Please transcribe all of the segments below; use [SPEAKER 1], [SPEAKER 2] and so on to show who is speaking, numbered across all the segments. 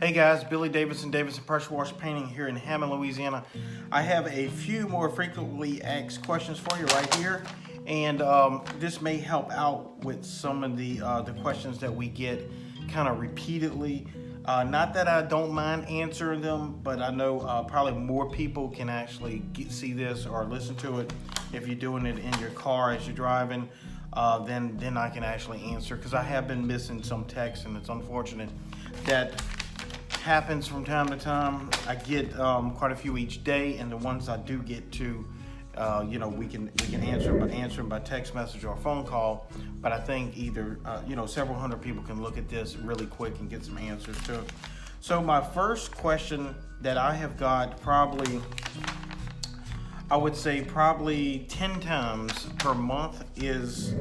[SPEAKER 1] Hey guys, Billy Davidson Pressure Wash Painting here in Hammond, Louisiana. I have a few more frequently asked questions for you right here, and this may help out with some of the questions that we get kind of repeatedly. Not that I don't mind answering them, but I know probably more people can actually see this or listen to it if you're doing it in your car as you're driving. Then I can actually answer, because I have been missing some text, and it's unfortunate that happens from time to time. I get quite a few each day, and the ones I do get to, we can answer them by text message or phone call. But I think either several hundred people can look at this really quick and get some answers to it. So my first question that I have got I would say probably 10 times per month is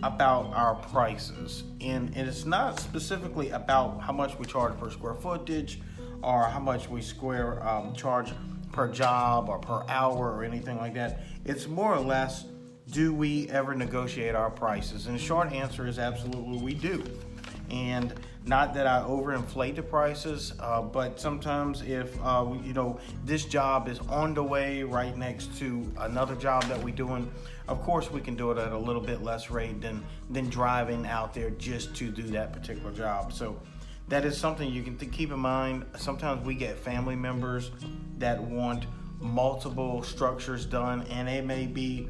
[SPEAKER 1] about our prices. And it's not specifically about how much we charge per square footage or how much we charge per job or per hour or anything like that. It's more or less, do we ever negotiate our prices? And the short answer is absolutely we do. And not that I overinflate the prices, but sometimes if this job is on the way right next to another job that we're doing, of course we can do it at a little bit less rate than driving out there just to do that particular job. So that is something you can keep in mind. Sometimes we get family members that want multiple structures done, and they may be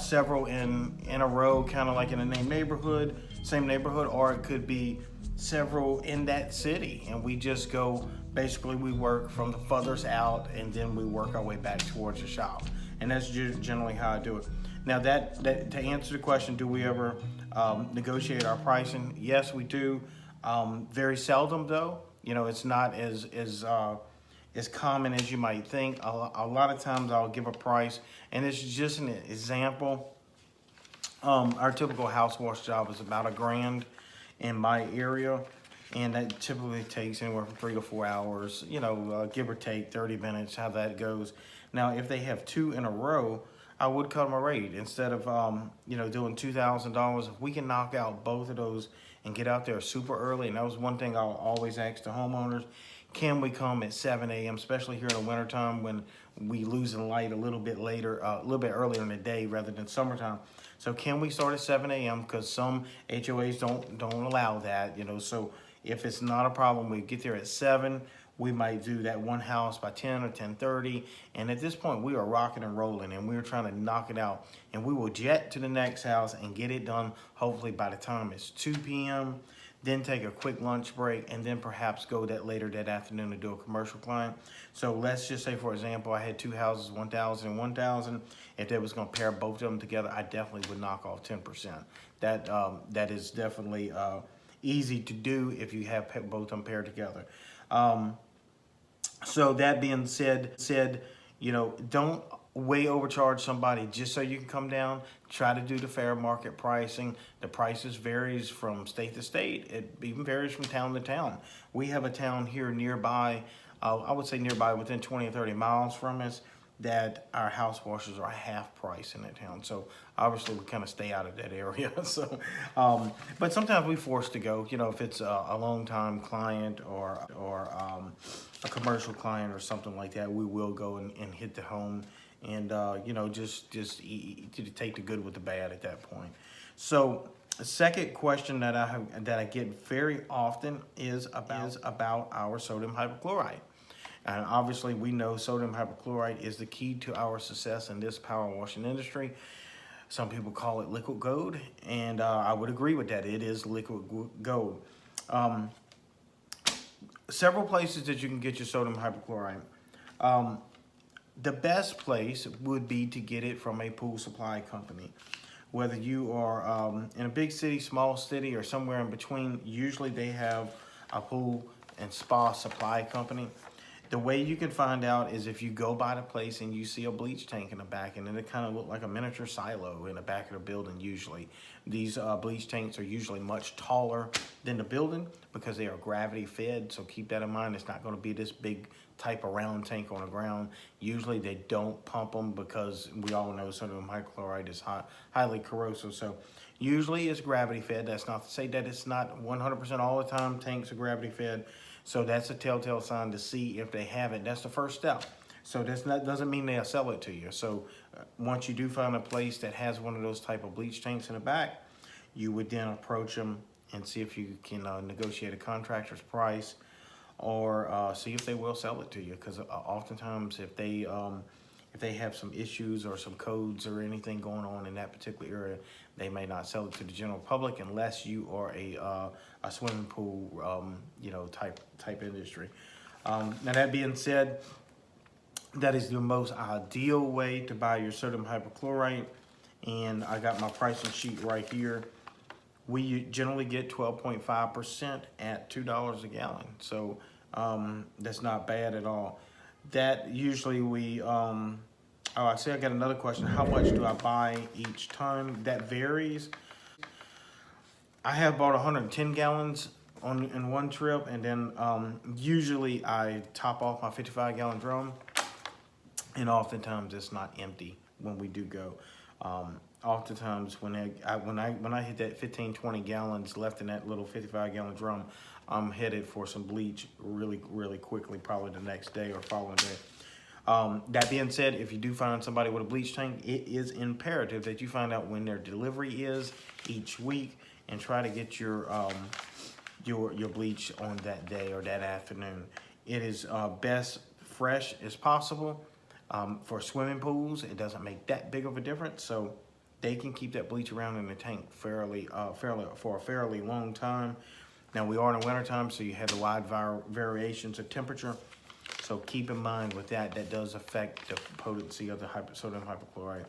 [SPEAKER 1] several in a row, kind of like in the same neighborhood, or it could be several in that city, and we just go, basically we work from the furthest out and then we work our way back towards the shop. And that's generally how I do it. Now that to answer the question, do we ever negotiate our pricing? Yes, we do. Very seldom though. It's not as common as you might think. A lot of times I'll give a price, and it's just an example. Our typical house wash job is about $1,000 in my area, and that typically takes anywhere from 3 to 4 hours, give or take 30 minutes, how that goes. Now, if they have 2 in a row, I would cut my rate. Instead of doing $2,000, if we can knock out both of those and get out there super early, and that was one thing I'll always ask the homeowners, can we come at 7 a.m., especially here in the wintertime when we lose the light a little bit earlier in the day rather than summertime. So can we start at 7 a.m. because some HOAs don't allow that, so if it's not a problem, we get there at 7. We might do that one house by 10 or 10:30, and at this point we are rocking and rolling, and we're trying to knock it out, and we will jet to the next house and get it done hopefully by the time it's 2 p.m. Then take a quick lunch break, and then perhaps go later that afternoon to do a commercial client. So let's just say, for example, I had 2 houses, 1,000 and 1,000. If they was gonna pair both of them together, I definitely would knock off 10%. That is definitely easy to do if you have both of them paired together. So that being said, don't way overcharge somebody just so you can come down. Try to do the fair market pricing. The prices varies from state to state. It even varies from town to town. We have a town here nearby, I would say nearby, within 20 or 30 miles from us, that our house washers are half price in that town. So obviously we kind of stay out of that area. So, but sometimes we forced to go, if it's a long time client or a commercial client or something like that, we will go and hit the home, and just to take the good with the bad at that point. So the second question that I get very often is about our sodium hypochlorite. And obviously we know sodium hypochlorite is the key to our success in this power washing industry. Some people call it liquid gold, and I would agree with that. It is liquid gold. Several places that you can get your sodium hypochlorite. The best place would be to get it from a pool supply company. Whether you are in a big city, small city, or somewhere in between, usually they have a pool and spa supply company. The way you can find out is if you go by the place and you see a bleach tank in the back, and then it kind of look like a miniature silo in the back of the building. Usually these bleach tanks are usually much taller than the building because they are gravity fed, so keep that in mind. It's not going to be this big type of round tank on the ground. Usually they don't pump them because we all know sodium hypochlorite is highly corrosive. So Usually it's gravity fed. That's not to say that it's not 100% all the time tanks are gravity fed. So that's a telltale sign to see if they have it. That's the first step. So that doesn't mean they'll sell it to you. So once you do find a place that has one of those type of bleach tanks in the back, you would then approach them and see if you can negotiate a contractor's price, or see if they will sell it to you. Because oftentimes if they have some issues or some codes or anything going on in that particular area, they may not sell it to the general public unless you are a swimming pool, type industry. Now that being said, that is the most ideal way to buy your sodium hypochlorite. And I got my pricing sheet right here. We generally get 12.5% at $2 a gallon. So that's not bad at all. That usually I see I got another question. How much do I buy each time? That varies. I have bought 110 gallons in one trip, and then usually I top off my 55-gallon drum, and oftentimes it's not empty when we do go. Oftentimes when I hit that 15, 20 gallons left in that little 55-gallon drum, I'm headed for some bleach really, really quickly, probably the next day or following day. That being said, if you do find somebody with a bleach tank, it is imperative that you find out when their delivery is each week and try to get your bleach on that day or that afternoon. It is best fresh as possible. For swimming pools, it doesn't make that big of a difference, so they can keep that bleach around in the tank for a fairly long time. Now we are in the wintertime, so you have the wide variations of temperature. So keep in mind with that, that does affect the potency of the sodium hypochlorite.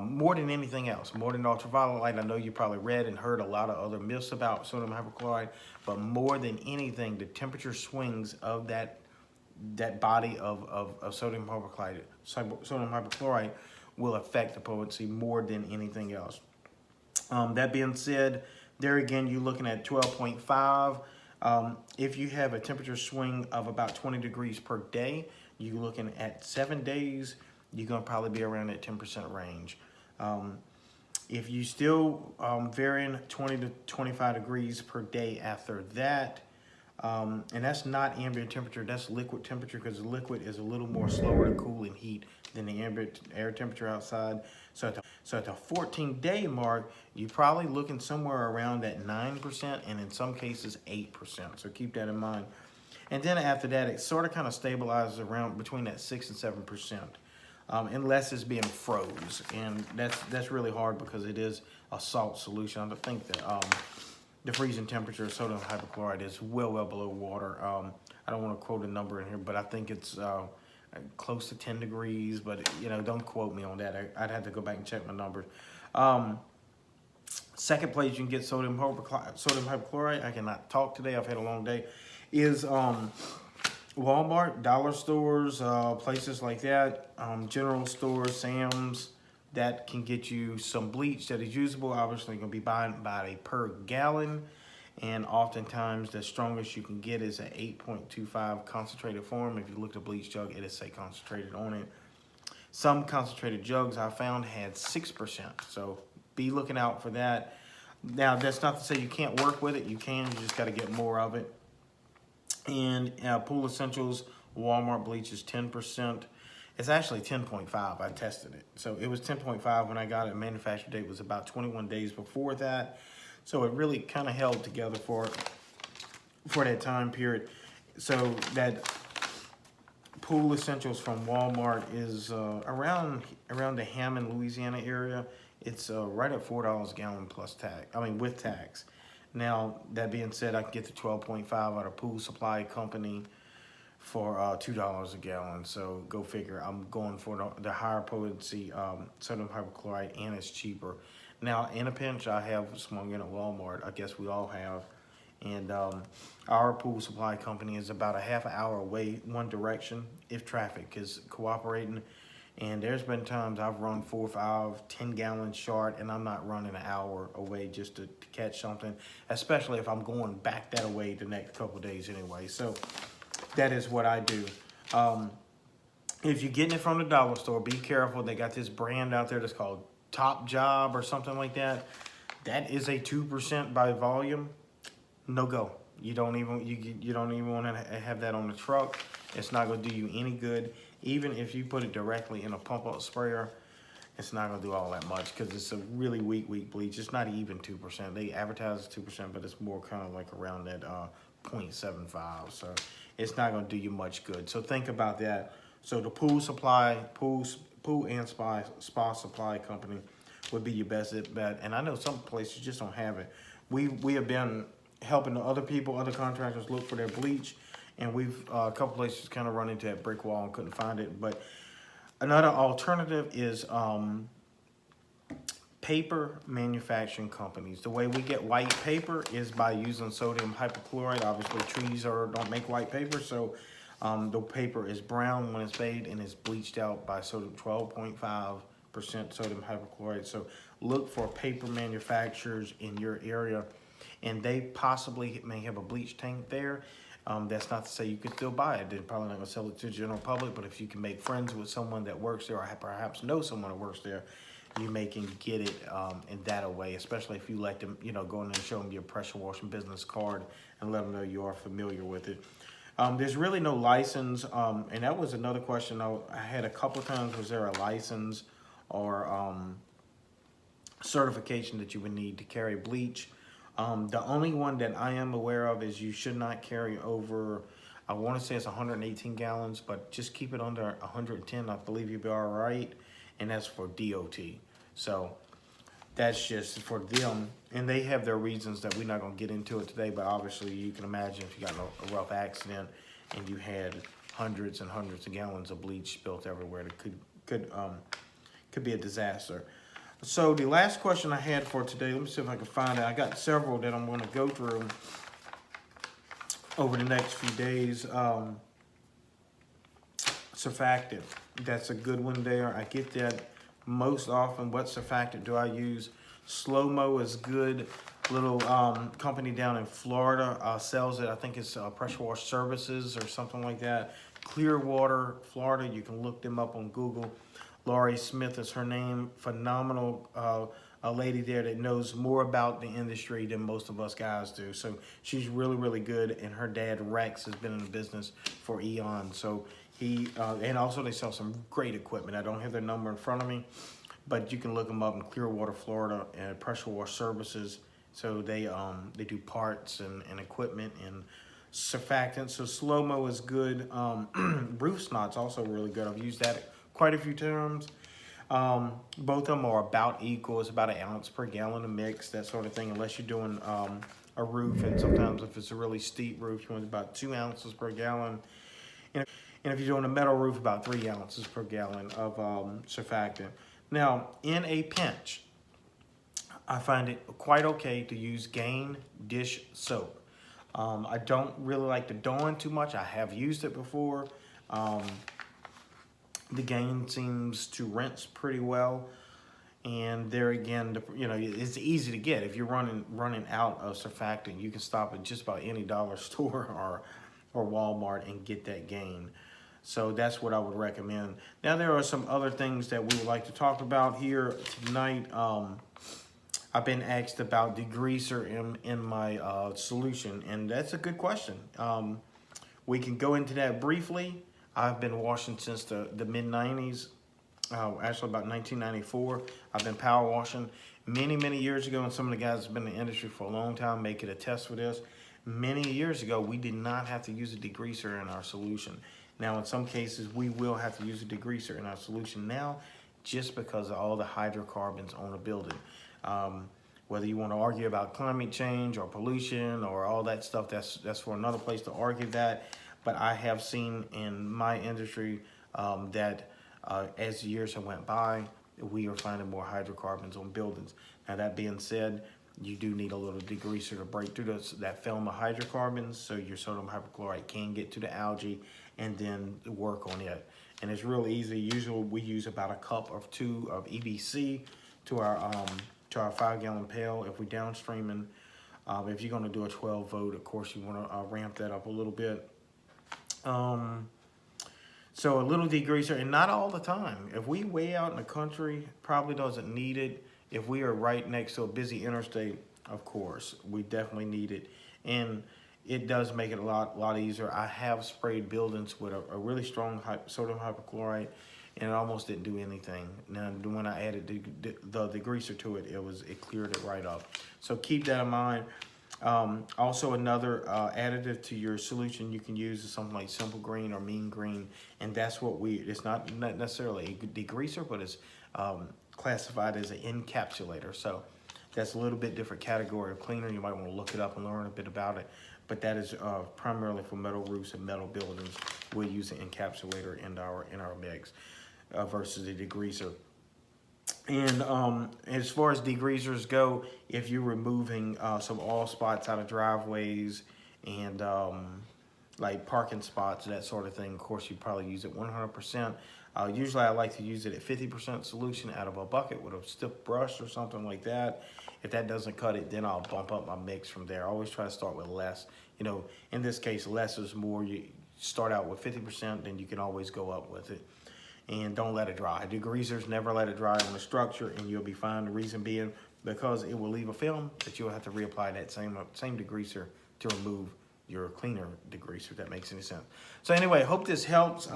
[SPEAKER 1] More than anything else, more than ultraviolet light. I know you probably read and heard a lot of other myths about sodium hypochlorite, but more than anything, the temperature swings of that body of sodium hypochlorite will affect the potency more than anything else. That being said, there again, you're looking at 12.5. If you have a temperature swing of about 20 degrees per day, you're looking at 7 days, you're gonna probably be around that 10% range. If you still varying 20 to 25 degrees per day after that, and that's not ambient temperature, that's liquid temperature, because the liquid is a little more slower to cool and heat than the ambient air temperature outside. So at the 14-day mark, you're probably looking somewhere around that 9%, and in some cases 8%. So keep that in mind. And then after that, it sort of kind of stabilizes around between that 6 and 7%, unless it's being froze, and that's really hard because it is a salt solution. I think that the freezing temperature of sodium hypochlorite is well below water. I don't want to quote a number in here, but I think it's close to 10 degrees, but don't quote me on that. I'd have to go back and check my numbers. Second place you can get sodium hypochlorite, I cannot talk today, I've had a long day, is Walmart, dollar stores, places like that, general stores, Sam's, that can get you some bleach that is usable. Obviously, you're going to be buying about a per gallon, and oftentimes the strongest you can get is an 8.25 concentrated form. If you look at the bleach jug, it is say concentrated on it. Some concentrated jugs I found had 6%, so be looking out for that. Now, that's not to say you can't work with it. You can, you just got to get more of it. And Pool Essentials Walmart bleach is 10%. It's actually 10.5. I tested it. So it was 10.5 when I got it. Manufacture date was about 21 days before that. So it really kind of held together for that time period. So that Pool Essentials from Walmart is around the Hammond, Louisiana area. It's right at $4 a gallon plus tax. I mean, with tax. Now, that being said, I can get the 12.5 out of Pool Supply Company for $2 a gallon. So go figure. I'm going for the higher potency sodium hypochlorite, and it's cheaper. Now, in a pinch, I have swung in at Walmart. I guess we all have. And our Pool Supply Company is about a half an hour away, one direction, if traffic is cooperating. And there's been times I've run 4, 5, 10 gallons short, and I'm not running an hour away just to catch something, especially if I'm going back that way the next couple of days anyway. So that is what I do. If you're getting it from the dollar store, be careful. They got this brand out there that's called Top Job or something like that. That is a 2% by volume. No go. You don't even want to have that on the truck. It's not going to do you any good. Even if you put it directly in a pump up sprayer, it's not going to do all that much because it's a really weak bleach. It's not even 2%. They advertise 2%, but it's more kind of like around that 0.75. So it's not going to do you much good. So think about that. So the pool and spa supply company would be your best bet. And I know some places just don't have it. We have been helping the other people, other contractors look for their bleach, and we've a couple places kind of run into that brick wall and couldn't find it. But another alternative is paper manufacturing companies. The way we get white paper is by using sodium hypochlorite. Obviously, trees don't make white paper, so the paper is brown when it's made and it's bleached out by sodium 12.5% sodium hypochlorite. So look for paper manufacturers in your area, and they possibly may have a bleach tank there. That's not to say you could still buy it. They're probably not going to sell it to the general public, but if you can make friends with someone that works there or perhaps know someone that works there, you may can get it in that way, especially if you let them, go in and show them your pressure washing business card and let them know you are familiar with it. There's really no license, and that was another question I had a couple times. Was there a license or certification that you would need to carry bleach? The only one that I am aware of is you should not carry over, I want to say it's 118 gallons, but just keep it under 110. I believe you'll be all right. And that's for DOT. So that's just for them. And they have their reasons that we're not going to get into it today, but obviously you can imagine if you got a rough accident and you had hundreds and hundreds of gallons of bleach spilled everywhere, that could be a disaster. So the last question I had for today, let me see if I can find it. I got several that I'm going to go through over the next few days. Surfactant, that's a good one there. I get that most often. What surfactant do I use? Slow-Mo is good. Little company down in Florida sells it. I think it's Pressure Wash Services or something like that. Clearwater, Florida. You can look them up on Google. Laurie Smith is her name. Phenomenal a lady there that knows more about the industry than most of us guys do. So she's really, really good. And her dad, Rex, has been in the business for eons. So and also they sell some great equipment. I don't have their number in front of me, but you can look them up in Clearwater, Florida, and Pressure Wash Services. So they do parts and equipment and surfactants. So Slow-Mo is good. Roof Snot's also really good. I've used that quite a few times. Both of them are about equal. It's about 1 ounce per gallon of mix, that sort of thing, unless you're doing a roof. And sometimes if it's a really steep roof, you want about 2 ounces per gallon. And if you're doing a metal roof, about 3 ounces per gallon of surfactant. Now, in a pinch, I find it quite okay to use Gain dish soap. I don't really like the Dawn too much. I have used it before. The Gain seems to rinse pretty well. And there again, it's easy to get. If you're running out of surfactant, you can stop at just about any dollar store or Walmart and get that Gain. So that's what I would recommend. Now there are some other things that we would like to talk about here tonight. I've been asked about degreaser in my solution, and that's a good question. We can go into that briefly. I've been washing since the mid-90s, actually about 1994. I've been power washing many years ago, and some of the guys have been in the industry for a long time make it a test for this. Many years ago, we did not have to use a degreaser in our solution. Now, in some cases, we will have to use a degreaser in our solution now just because of all the hydrocarbons on a building. Whether you want to argue about climate change or pollution or all that stuff, that's for another place to argue that. But I have seen in my industry that as the years have went by, we are finding more hydrocarbons on buildings. Now, that being said, you do need a little degreaser to break through that film of hydrocarbons so your sodium hypochlorite can get to the algae and then work on it. And it's real easy. Usually we use about a cup or 2 of EBC to our 5-gallon pail if we're downstreaming. If you're going to do a 12 volt, of course you want to ramp that up a little bit. So a little degreaser, and not all the time. If we way out in the country, probably doesn't need it. if we are right next to a busy interstate, of course, we definitely need it. And it does make it a lot easier. I have sprayed buildings with a really strong sodium hypochlorite, and it almost didn't do anything. Now, when I added the degreaser to it, it cleared it right up. So keep that in mind. Also, another additive to your solution you can use is something like Simple Green or Mean Green, and that's what it's not necessarily a degreaser, but it's classified as an encapsulator. So that's a little bit different category of cleaner. You might want to look it up and learn a bit about it, but that is primarily for metal roofs and metal buildings. We'll use an encapsulator in our mix versus a degreaser. And as far as degreasers go, if you're removing some oil spots out of driveways and like parking spots, that sort of thing, of course, you probably use it 100%. Usually I like to use it at 50% solution out of a bucket with a stiff brush or something like that. If that doesn't cut it, then I'll bump up my mix from there. I always try to start with less. You know, in this case, less is more. You start out with 50%, then you can always go up with it. And don't let it dry. Degreasers, never let it dry on the structure, and you'll be fine. The reason being because it will leave a film that you'll have to reapply that same degreaser to remove your cleaner degreaser, if that makes any sense. So anyway, hope this helps.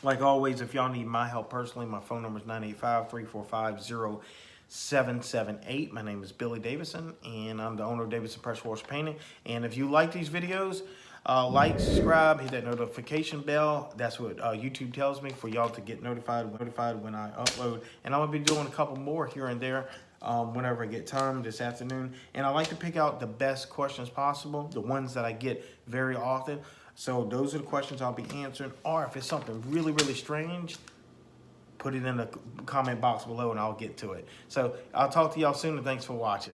[SPEAKER 1] Like always, if y'all need my help personally, my phone number is 985-345-0778. My name is Billy Davison, and I'm the owner of Davison Pressure Wash Painting. And if you like these videos, like, subscribe, hit that notification bell. That's what YouTube tells me, for y'all to get notified when I upload. And I'm gonna be doing a couple more here and there whenever I get time this afternoon. And I like to pick out the best questions possible, the ones that I get very often. So those are the questions I'll be answering. Or if it's something really strange, put it in the comment box below and I'll get to it. So I'll talk to y'all soon, and thanks for watching.